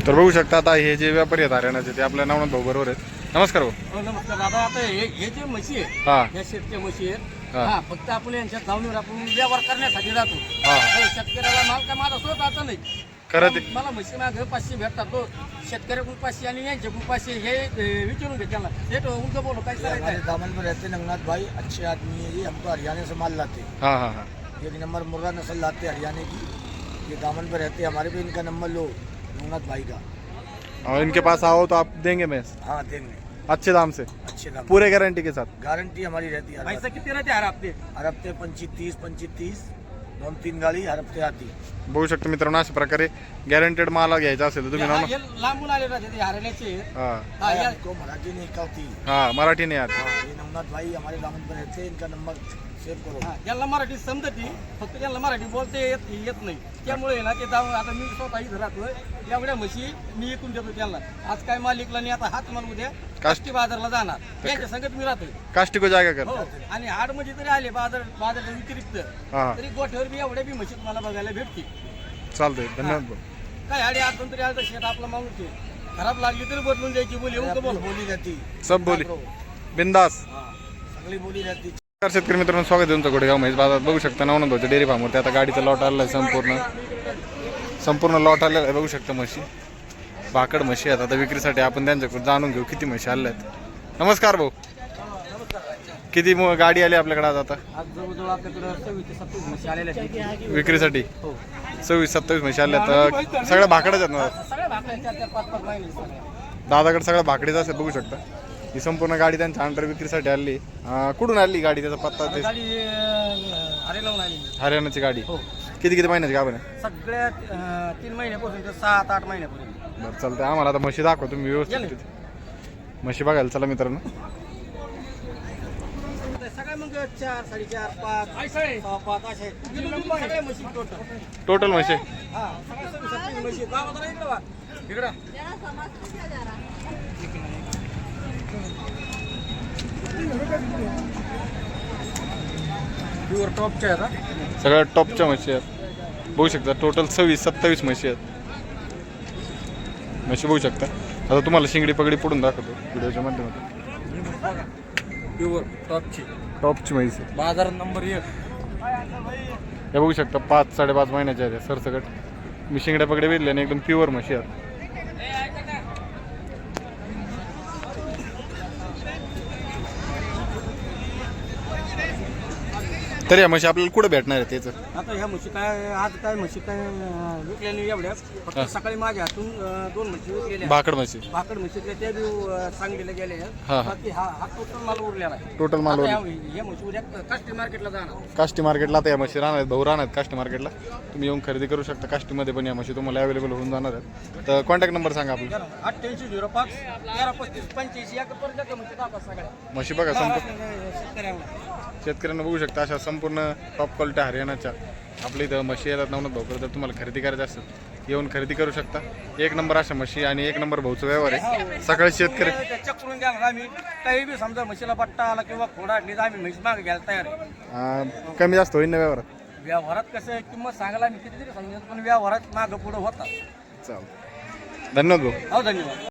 तर बघू शकता आता हे जे व्यापारी आहेत हरियाणाचे ते आपल्या नावनाथ भाऊ बरोबर आहेत. नमस्कार भाऊ. नमस्कार दादा. आता हे जे म्हशी आहे हा या शेतच्या म्हशी आहेत. हा. हा फक्त आपण यांच्या जाऊन आपण व्यवहार करण्यासाठी जातो. हा शेतकऱ्याला माल काय माझा स्वतःचा नाही. खरं ते मला म्हशी माग 500 भेटतात. तो शेतकऱ्याकडून 500 आणि यांच्याकडून 500 हे विचारून घे त्याला. हे तो उलट बोलो काय करायचं आहे. दामन में रहते नंगनाथ भाई अच्छे आदमी है। ये हमको हरियाणा से माल लाते हैं। हाँ हाँ हाँ. एक नंबर मुर्रा नस्ल लाते हैं हरियाणा की। ये दामन पे रहते हैं, हमारे पे इनका नंबर लो नंगनाथ भाई का। और इनके पास आओ तो आप देंगे मैं हाँ देंगे अच्छे दाम से, अच्छे दाम। पूरे गारंटी के साथ. गारंटी हमारी रहती है। पैसा किती राहते हर हप्ते? हर हफ्ते 25-30 2-3 गाड़ी हर हफ्ते आती। बघू शकता मित्रांनो अशा प्रकारे गॅरंटेड माल घ्यायचा असेल तर तुम्ही हा, नाव हे लांबून आले राहते ते हरण्याचे. हा हा या हमको मराठी नहीं कहती। हा मराठी नाही आता. हाँ, ये नंगनाथ भाई हमारे दामन पे रहते हैं, इनका नंबर सेव करो। हा, ज्यांना मराठी समजती फक्त ज्यांना मराठी बोलते येत नाही त्यामुळे ना ते जाऊन आता मी स्वतः इथं राहतोय. एवढ्या म्हशी मी इकून देतो त्यांना. आज काय माल इकला नाही, आता हाच माल उद्या काष्टी बाजारला जाणार. त्यांच्या संगत मी राहतोय. काष्टी को जागा कर. हो आणि आड मध्ये जरी आले बाजाराच्या व्यतिरिक्त हा तरी गोठ्यावर बी एवढ्या बी म्हशी तुम्हाला बघायला भेटतील. चालतंय. धन्यवाद भाऊ. काय आडे आठ तरी आलं शेत आपला माणूस आहे. खराब लागली तरी बदलून द्यायची बोली येऊन बोल. बोली रहती सब बोली बिंदास. हाँ, सगली बोली रहती। नमस्कार शेतकरी मित्रांनो, स्वागत आहे तुमचं गोडेगाव म्हैस बाजारात. बघू शकता नवनाथ भाऊच्या डेअरी फार्मवरती आता गाडीचा लॉट आलेला आहे. संपूर्ण लॉट आलेला आहे. बघू शकता म्हशी भाकड म्हशी आहेत आता विक्रीसाठी. आपण त्यांच्याकडून जाणून घेऊ किती म्हशी आल्या आहेत. नमस्कार भाऊ. किती गाडी आली आपल्याकडे आज आता आज जवळजवळ आपल्याकडे 26 ते 27 म्हशी आलेल्या आहेत. विक्रीसाठी? हो 26-27 म्हशी आल्या आहेत. सगळ्या भाकड्याच आहेत ना सगळ्या भाकऱ्या 4-4-5-5 महिने सगळ्या. दादाकडे सगळ्या भाकडीच असेल. बघू शकता ही संपूर्ण गाडी त्यांच्या अंडर विक्रीसाठी आली. कुठून आली गाडी? त्याचा पत्ता ते गाडी अरे लावून आली. हरियाणाची गाडी. हो किती महिन्याची गाभण आहे? सगळ्या 3 महिन्यापासून ते 7-8 महिन्यापर्यंत. बरं चालतंय. आम्हाला आता म्हशी दाखवा तुम्ही व्यवस्थित. म्हशी बघायला चला मित्रांनो. सगळ्या मग 4, 4.5, 5, 6.5 असे सगळ्या म्हशी टोटल. टोटल म्हशी हा सगळ्या 27 म्हशी गावात राहिलं बा इकडं. प्युअर टॉपच्या आहेत हा. सगळ्या टॉपच्या म्हशी आहेत. बघू शकता टोटल 26-27 म्हशी आहेत. म्हशी बघू शकता. आता तुम्हाला शिंगडी पगडी पुढून दाखवतो व्हिडिओच्या माध्यमातून. प्युअर टॉपची टॉपची म्हैस आहे. बाजार नंबर 1. हे बघू शकता 5-5.5 महिन्याच्या आहेत सरसकट. मी शिंगड्या पगडे वेधले आणि एकदम प्युअर म्हशी आहेत. तरी या म्हशी आपल्याला कुठं भेटणार आहे त्याचं? आता ह्या म्हशी काय आज काय म्हशी काय विकल्या नाही एवढ्या. फक्त सकाळी माझ्या हातून 2 म्हशी विकलेल्या. भाकड म्हशी भाकड म्हशीतल्या त्या बी सांगलीला गेल्या आहेत. हा. बाकी हा टोटल माल उरलेला आहे. टोटल माल आता ह्या म्हशी उद्या काष्टी मार्केटला जाणार. काष्टी मार्केटला आता या म्हशी राहणार आहेत. भाऊ राहणार आहेत काष्टी मार्केटला. तुम्ही येऊन खरेदी करू शकता. काष्टीमध्ये पण या म्हशी तुम्हाला अवेलेबल होऊन जाणार आहेत. तर कॉन्टॅक्ट नंबर सांगा आपला. 8805 1335 85 या पर्यंत म्हशी दाखवा सगळ्या म्हशी बघा संपूर्ण शेतकऱ्यांना. शेतकऱ्यांना बघू शकता अशा संपूर्ण टॉप क्वालिटी हरियाणाच्या आपल्या इथं म्हशी येतात नवनाथ भाऊकडे. जर तुम्हाला खरेदी करायची असेल येऊन खरेदी करू शकता. 1 नंबर अशा म्हशी आणि 1 नंबर भाऊचा व्यवहार आहे. सकाळी शेतकरी चक्रून द्या आम्ही काही बी समजा म्हशीला पट्टा आला किंवा खोडा आडली तर आम्ही म्हशी मागे घ्यायला तयार आहे. कमी जास्त होईल ना व्यवहारात? व्यवहारात कसं किंमत सांगायला आम्ही किती तरी सांगितलं पण व्यवहारात मागं पुढं होता. चालेल. धन्यवाद भाऊ. हो धन्यवाद.